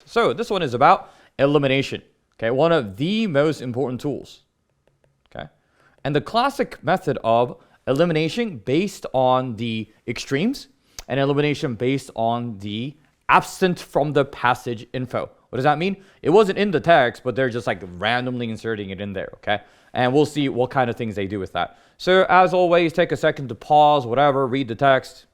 So this one is about elimination. Okay, one of the most important tools. Okay, and the classic method of elimination based on the extremes and elimination based on the absent from the passage info. What does that mean? It wasn't in the text, but they're just like randomly inserting it in there, okay? And we'll see what kind of things they do with that. So as always, take a second to pause, whatever, read the text.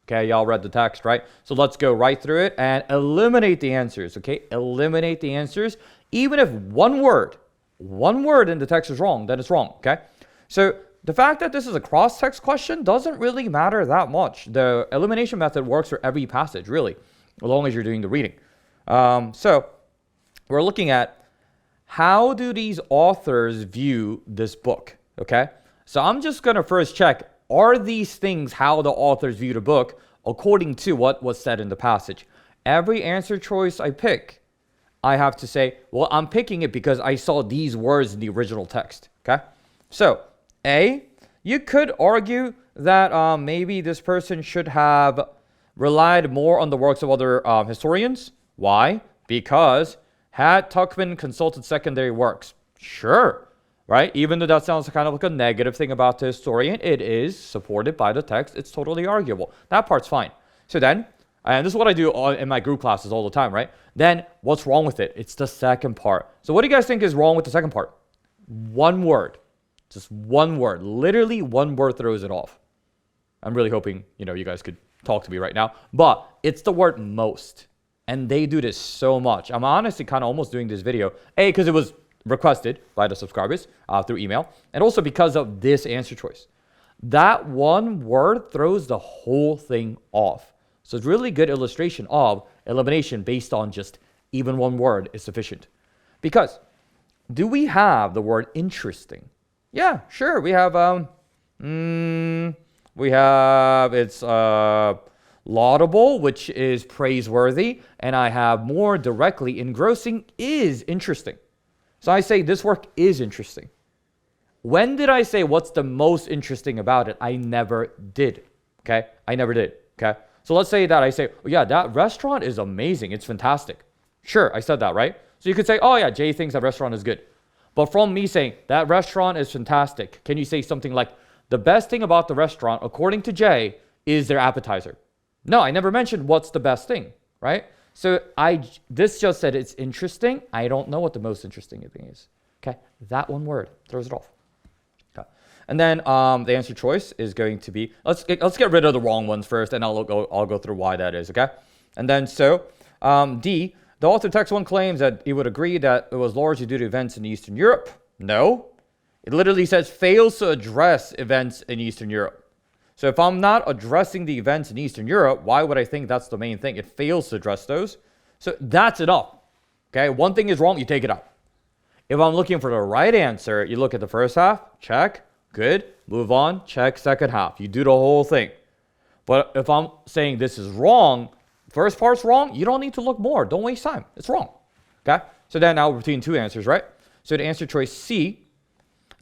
Okay, y'all read the text, right? So let's go right through it and eliminate the answers, okay? Eliminate the answers. Even if one word in the text is wrong, then it's wrong, okay? So the fact that this is a cross-text question doesn't really matter that much. The elimination method works for every passage, really, as long as you're doing the reading. So we're looking at how do these authors view this book, okay? So I'm just going to first check, are these things how the authors view the book according to what was said in the passage? Every answer choice I pick, I have to say, well, I'm picking it because I saw these words in the original text, okay? So A, you could argue that maybe this person should have relied more on the works of other historians. Why? Because had Tuckman consulted secondary works? Sure, right? Even though that sounds kind of like a negative thing about the historian, it is supported by the text. It's totally arguable. That part's fine. So then, and this is what I do in my group classes all the time, right? Then what's wrong with it? It's the second part. So what do you guys think is wrong with the second part? One word. Just one word. Literally one word throws it off. I'm really hoping, you guys could talk to me right now. But it's the word most. And they do this so much. I'm honestly kind of almost doing this video. A, because it was requested by the subscribers through email. And also because of this answer choice. That one word throws the whole thing off. So it's really good illustration of elimination based on just even one word is sufficient. Because do we have the word interesting? Yeah, sure. We have, it's laudable, which is praiseworthy. And I have more directly, engrossing is interesting. So I say this work is interesting. When did I say what's the most interesting about it? I never did. Okay? I never did. Okay? So let's say that I say, oh, yeah, that restaurant is amazing. It's fantastic. Sure, I said that, right? So you could say, oh, yeah, Jay thinks that restaurant is good. But from me saying that restaurant is fantastic, can you say something like, the best thing about the restaurant, according to Jay, is their appetizer? No, I never mentioned what's the best thing, right? So this just said it's interesting. I don't know what the most interesting thing is. Okay, that one word throws it off. Okay. And then the answer choice is going to be, let's get rid of the wrong ones first, and I'll go through why that is, okay? And then so D, the author text one claims that he would agree that it was largely due to events in Eastern Europe. No, it literally says fails to address events in Eastern Europe. So if I'm not addressing the events in Eastern Europe, why would I think that's the main thing? It fails to address those. So that's enough. Okay, one thing is wrong, you take it out. If I'm looking for the right answer, you look at the first half, check, good, move on, check, second half. You do the whole thing. But if I'm saying this is wrong, first part's wrong, you don't need to look more. Don't waste time. It's wrong. Okay? So then now between two answers, right? So the answer choice C,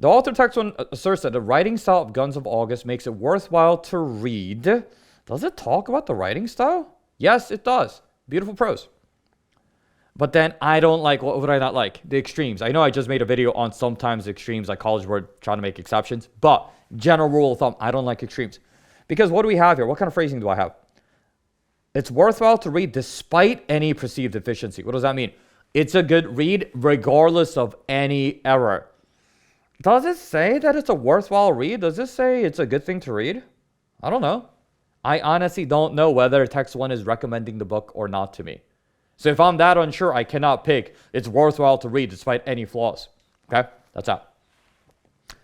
the author text one asserts that the writing style of Guns of August makes it worthwhile to read. Does it talk about the writing style? Yes, it does. Beautiful prose. But then I don't like, what would I not like? The extremes. I know I just made a video on sometimes extremes, like College Board trying to make exceptions. But general rule of thumb, I don't like extremes. Because what do we have here? What kind of phrasing do I have? It's worthwhile to read despite any perceived deficiency. What does that mean? It's a good read regardless of any error. Does it say that it's a worthwhile read? Does it say it's a good thing to read? I don't know. I honestly don't know whether text one is recommending the book or not to me. So if I'm that unsure, I cannot pick it's worthwhile to read despite any flaws. Okay? That's out.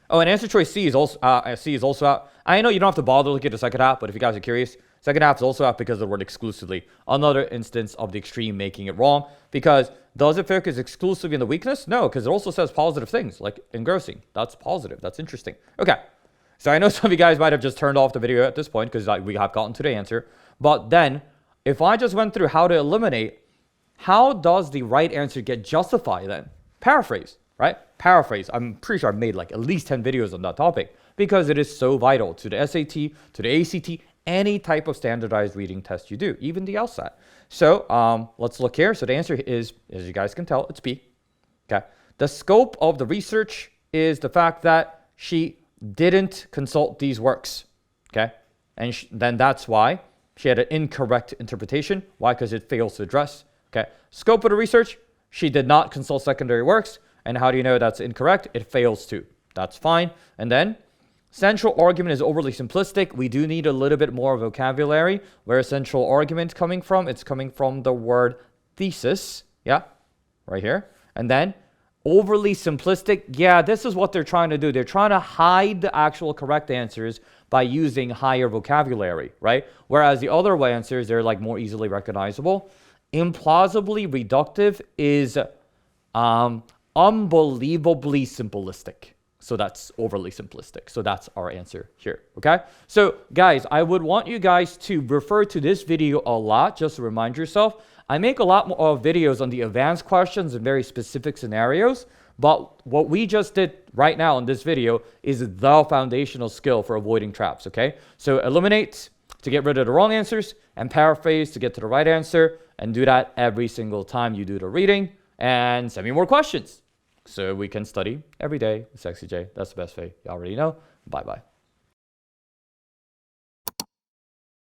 Oh, and answer choice C is also out. I know you don't have to bother looking at the second half, but if you guys are curious, second half is also out because of the word exclusively. Another instance of the extreme making it wrong. Because does it focus exclusively on the weakness? No, because it also says positive things, like engrossing. That's positive. That's interesting. Okay. So I know some of you guys might have just turned off the video at this point because we have gotten to the answer. But then, if I just went through how to eliminate, how does the right answer get justified then? Paraphrase, right? Paraphrase. I'm pretty sure I've made like at least 10 videos on that topic because it is so vital to the SAT, to the ACT, any type of standardized reading test you do, even the LSAT. So let's look here. So the answer is, as you guys can tell, it's B. Okay. The scope of the research is the fact that she didn't consult these works. Okay. And then that's why she had an incorrect interpretation. Why? Because it fails to address. Okay. Scope of the research, she did not consult secondary works. And how do you know that's incorrect? It fails to. That's fine. And then central argument is overly simplistic. We do need a little bit more vocabulary. Where is central argument coming from? It's coming from the word thesis. Yeah, right here. And then overly simplistic. Yeah, this is what they're trying to do. They're trying to hide the actual correct answers by using higher vocabulary, right? Whereas the other way answers, they're like more easily recognizable. Implausibly reductive is unbelievably simplistic. So that's overly simplistic. So that's our answer here, okay? So guys, I would want you guys to refer to this video a lot, just to remind yourself. I make a lot more of videos on the advanced questions and very specific scenarios, but what we just did right now in this video is the foundational skill for avoiding traps, okay? So eliminate to get rid of the wrong answers, and paraphrase to get to the right answer, and do that every single time you do the reading, and send me more questions so we can study every day with Sexy J. That's the best way. You already know. Bye-bye.